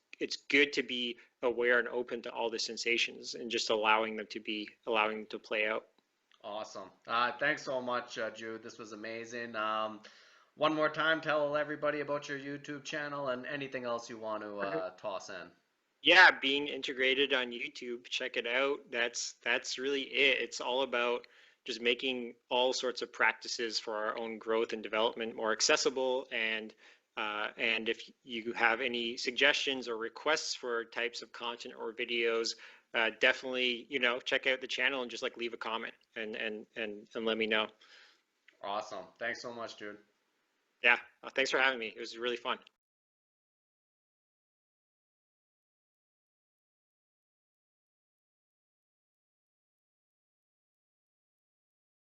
good to be aware and open to all the sensations, and just allowing them to play out. Awesome. Thanks so much, Jude. This was amazing. One more time, tell everybody about your YouTube channel and anything else you want to toss in. Yeah, being integrated on YouTube, check it out. That's really it. It's all about just making all sorts of practices for our own growth and development more accessible. And if you have any suggestions or requests for types of content or videos, definitely, check out the channel and just like leave a comment, and let me know. Awesome. Thanks so much, Jude. Yeah, thanks for having me. It was really fun.